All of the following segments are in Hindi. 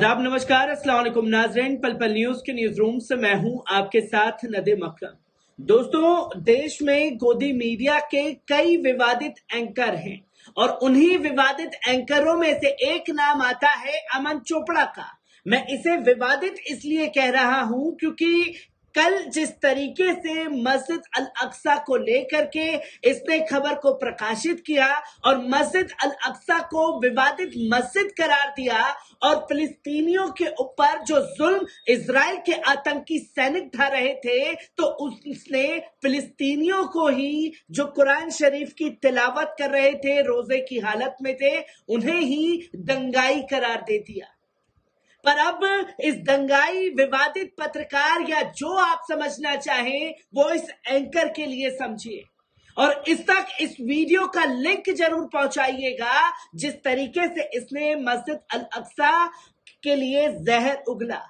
आदाब, नमस्कार, अस्सलाम वालेकुम नाज़रीन। पल पल न्यूज के न्यूज रूम से मैं हूं आपके साथ नदीम अकरम। दोस्तों, देश में गोदी मीडिया के कई विवादित एंकर हैं और उन्हीं विवादित एंकरों में से एक नाम आता है अमन चोपड़ा का। मैं इसे विवादित इसलिए कह रहा हूं क्योंकि कल जिस तरीके से मस्जिद अल अक्सा को लेकर के इसने खबर को प्रकाशित किया और मस्जिद अल अक्सा को विवादित मस्जिद करार दिया और फिलिस्तीनियों के ऊपर जो जुल्म इजराइल के आतंकी सैनिक ढा रहे थे, तो उसने फिलिस्तीनियों को ही जो कुरान शरीफ की तिलावत कर रहे थे, रोजे की हालत में थे, उन्हें ही दंगाई करार दे दिया। पर अब इस दंगाई विवादित पत्रकार या जो आप समझना चाहें वो इस एंकर के लिए समझिए और इस तक इस वीडियो का लिंक जरूर पहुंचाइएगा जिस तरीके से इसने मस्जिद अल अक्सा के लिए जहर उगला।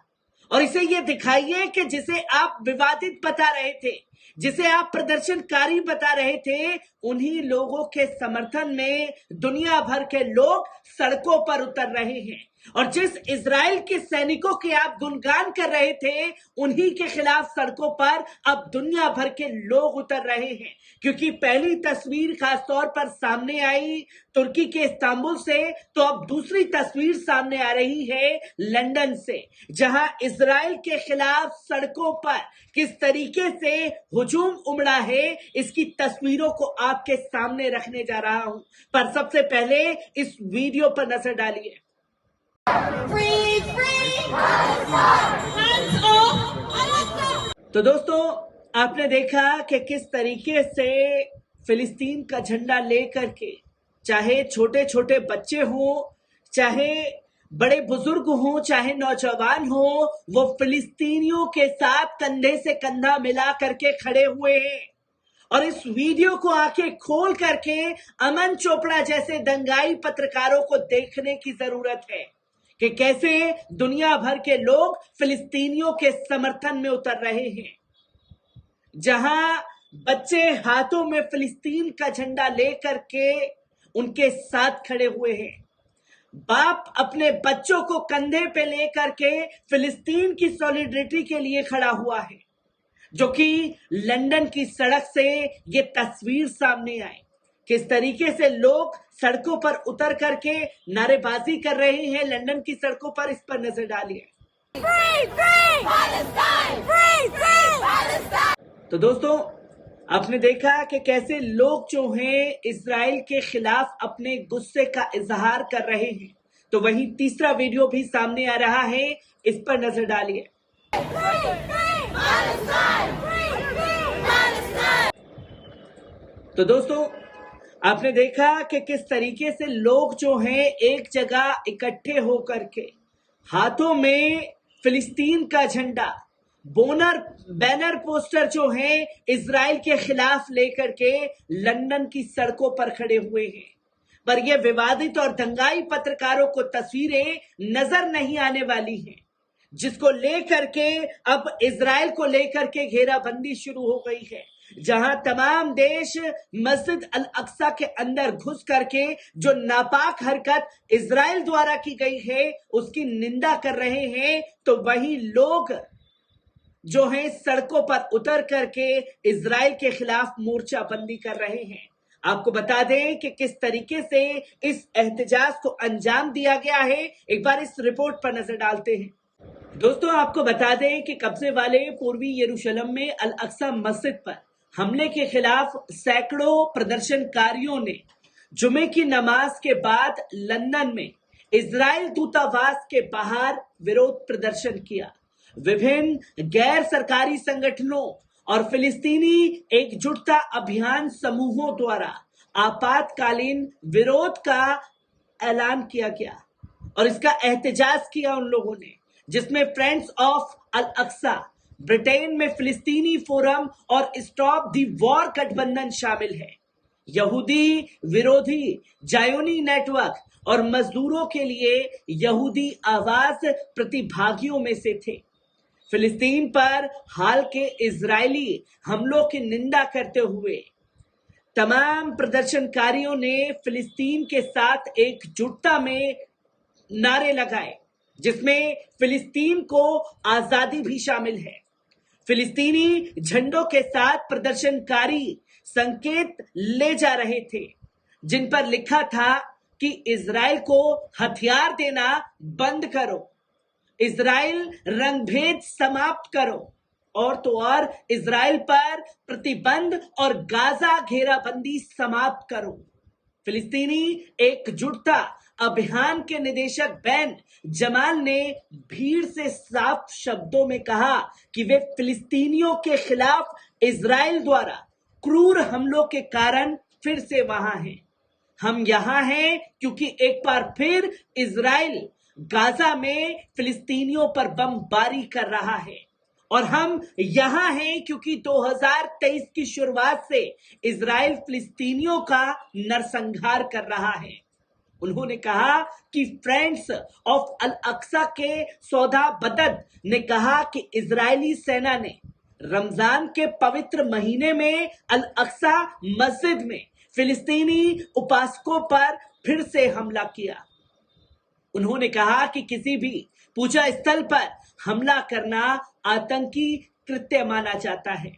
और इसे ये दिखाइए कि जिसे आप विवादित बता रहे थे, जिसे आप प्रदर्शनकारी बता रहे थे, उन्हीं लोगों के समर्थन में दुनिया भर के लोग सड़कों पर उतर रहे हैं और जिस इजराइल के सैनिकों के आप गुणगान कर रहे थे, उन्हीं के खिलाफ सड़कों पर अब दुनिया भर के लोग उतर रहे हैं। क्योंकि पहली तस्वीर खास तौर पर सामने आई तुर्की के इस्तांबुल से, तो अब दूसरी तस्वीर सामने आ रही है लंदन से, जहां इजराइल के खिलाफ सड़कों पर किस तरीके से हुजूम उमड़ा है, इसकी तस्वीरों को आपके सामने रखने जा रहा हूं। पर सबसे पहले इस वीडियो पर नजर डालिए। तो दोस्तों, आपने देखा कि किस तरीके से फिलिस्तीन का झंडा लेकर के चाहे छोटे छोटे बच्चे हों, चाहे बड़े बुजुर्ग हों, चाहे नौजवान हों, वो फिलिस्तीनियों के साथ कंधे से कंधा मिला करके खड़े हुए हैं। और इस वीडियो को आंखें खोल करके अमन चोपड़ा जैसे दंगाई पत्रकारों को देखने की जरूरत है कि कैसे दुनिया भर के लोग फिलिस्तीनियों के समर्थन में उतर रहे हैं। जहां बच्चे हाथों में फिलिस्तीन का झंडा लेकर के उनके साथ खड़े हुए हैं, बाप अपने बच्चों को कंधे पे लेकर के फिलिस्तीन की सॉलिडरिटी के लिए खड़ा हुआ है, जो कि लंदन की सड़क से ये तस्वीर सामने आई। किस तरीके से लोग सड़कों पर उतर करके नारेबाजी कर रहे हैं लंदन की सड़कों पर, इस पर नजर डालिए। तो दोस्तों, आपने देखा कि कैसे लोग जो हैं इजराइल के खिलाफ अपने गुस्से का इजहार कर रहे हैं। तो वहीं तीसरा वीडियो भी सामने आ रहा है, इस पर नजर डालिए। तो दोस्तों, आपने देखा कि किस तरीके से लोग जो हैं एक जगह इकट्ठे होकर के हाथों में फिलिस्तीन का झंडा, बैनर पोस्टर जो हैं इजराइल के खिलाफ लेकर के लंदन की सड़कों पर खड़े हुए हैं। पर यह विवादित और दंगाई पत्रकारों को तस्वीरें नजर नहीं आने वाली हैं, जिसको लेकर के अब इजराइल को लेकर के घेराबंदी शुरू हो गई है, जहां तमाम देश मस्जिद अल अक्सा के अंदर घुस करके जो नापाक हरकत इजराइल द्वारा की गई है उसकी निंदा कर रहे हैं। तो वही लोग जो हैं सड़कों पर उतर करके इजराइल के खिलाफ मोर्चाबंदी कर रहे हैं। आपको बता दें कि किस तरीके से इस एहतजाज को अंजाम दिया गया है, एक बार इस रिपोर्ट पर नजर डालते हैं। दोस्तों, आपको बता दें कि कब्जे वाले पूर्वी यरूशलेम में अल अक्सा मस्जिद पर हमले के खिलाफ सैकड़ों प्रदर्शनकारियों ने जुमे की नमाज के बाद लंदन में इजराइल दूतावास के बाहर विरोध प्रदर्शन किया। विभिन्न गैर सरकारी संगठनों और फिलिस्तीनी एकजुटता अभियान समूहों द्वारा आपातकालीन विरोध का ऐलान किया गया और इसका एहतजाज किया उन लोगों ने, जिसमें friends of Al Aqsa, Britain में फिलिस्तीनी फोरम और स्टॉप दी वॉर गठबंधन शामिल है। यहूदी विरोधी जायोनी नेटवर्क और मजदूरों के लिए यहूदी आवाज प्रतिभागियों में से थे। फिलिस्तीन पर हाल के इजरायली हमलों की निंदा करते हुए तमाम प्रदर्शनकारियों ने फिलिस्तीन के साथ एकजुटता में नारे लगाए, जिसमें फिलिस्तीन को आजादी भी शामिल है। फिलिस्तीनी झंडों के साथ प्रदर्शनकारी संकेत ले जा रहे थे, जिन पर लिखा था कि इजराइल को हथियार देना बंद करो, इजराइल रंगभेद समाप्त करो, और तो और इजराइल पर प्रतिबंध और गाजा घेराबंदी समाप्त करो। फिलिस्तीनी एकजुटता अभियान के निदेशक बैन जमाल ने भीड़ से साफ शब्दों में कहा कि वे फिलिस्तीनियों के खिलाफ इजराइल द्वारा क्रूर हमलों के कारण फिर से वहां हैं। हम यहां हैं क्योंकि एक बार फिर इजराइल गाजा में फिलिस्तीनियों पर बमबारी कर रहा है, और हम यहां हैं क्योंकि 2023 की शुरुआत से इजराइल फिलिस्तीनियों का नरसंहार कर रहा है। उन्होंने कहा कि फ्रेंड्स ऑफ अल अक्सा के सौदा बदद ने कहा कि इजरायली सेना ने रमजान के पवित्र महीने में अल अक्सा मस्जिद में फिलिस्तीनी उपासकों पर फिर से हमला किया। उन्होंने कहा कि किसी भी पूजा स्थल पर हमला करना आतंकी कृत्य माना जाता है।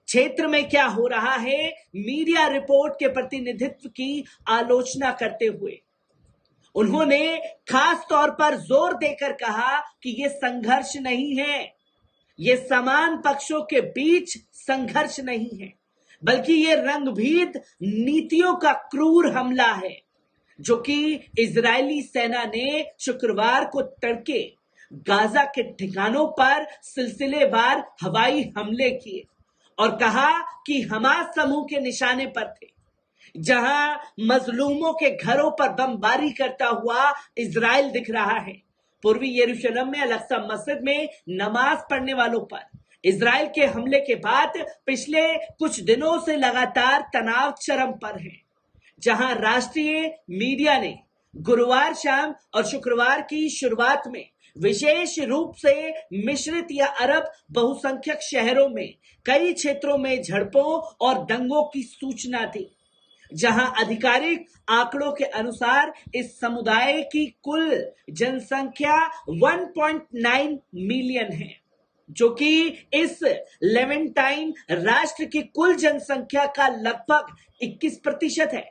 क्षेत्र में क्या हो रहा है, मीडिया रिपोर्ट के प्रतिनिधित्व की आलोचना करते हुए उन्होंने खास तौर पर जोर देकर कहा कि यह संघर्ष नहीं है, यह समान पक्षों के बीच संघर्ष नहीं है, बल्कि यह रंगभेद नीतियों का क्रूर हमला है, जो कि इजरायली सेना ने शुक्रवार को तड़के गाजा के ठिकानों पर सिलसिलेवार हवाई हमले किए और कहा कि हमास समूह के निशाने पर थे, जहां मजलूमों के घरों पर बमबारी करता हुआ इजराइल दिख रहा है। पूर्वी यरूशलेम में अल-अक्सा मस्जिद में नमाज पढ़ने वालों पर इजराइल के हमले के बाद पिछले कुछ दिनों से लगातार तनाव चरम पर है, जहां राष्ट्रीय मीडिया ने गुरुवार शाम और शुक्रवार की शुरुआत में विशेष रूप से मिश्रित या अरब बहुसंख्यक शहरों में कई क्षेत्रों में झड़पों और दंगों की सूचना दी, जहां आधिकारिक आंकड़ों के अनुसार इस समुदाय की कुल जनसंख्या 1.9 मिलियन है, जो कि इस लेवेंटाइन राष्ट्र की कुल जनसंख्या का लगभग 21% है।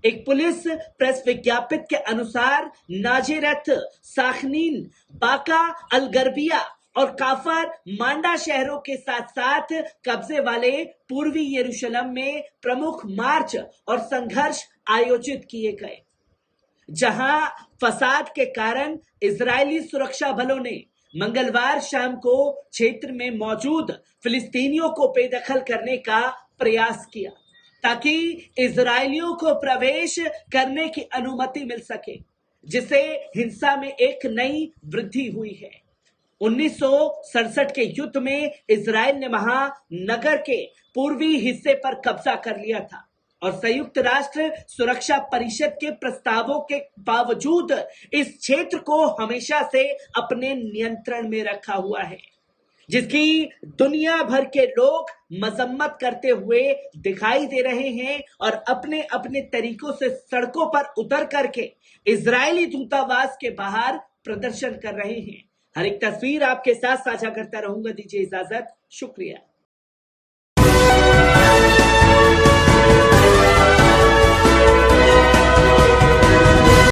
एक पुलिस प्रेस विज्ञप्ति के अनुसार नाजेरथ, साखनीन, बाका, अलगरबिया और काफर मांडा शहरों के साथ साथ कब्जे वाले पूर्वी यरूशलेम में प्रमुख मार्च और संघर्ष आयोजित किए गए, जहां फसाद के कारण इजरायली सुरक्षा बलों ने मंगलवार शाम को क्षेत्र में मौजूद फिलिस्तीनियों को बेदखल करने का प्रयास किया, ताकि इजरायलियों को प्रवेश करने की अनुमति मिल सके, जिससे हिंसा में एक नई वृद्धि हुई है। 1967 के युद्ध में इजराइल ने वहां नगर के पूर्वी हिस्से पर कब्जा कर लिया था, और संयुक्त राष्ट्र सुरक्षा परिषद के प्रस्तावों के बावजूद इस क्षेत्र को हमेशा से अपने नियंत्रण में रखा हुआ है, जिसकी दुनिया भर के लोग मजम्मत करते हुए दिखाई दे रहे हैं और अपने अपने तरीकों से सड़कों पर उतर करके इजरायली दूतावास के बाहर प्रदर्शन कर रहे हैं। हर एक तस्वीर आपके साथ साझा करता रहूंगा। दीजिए इजाजत, शुक्रिया।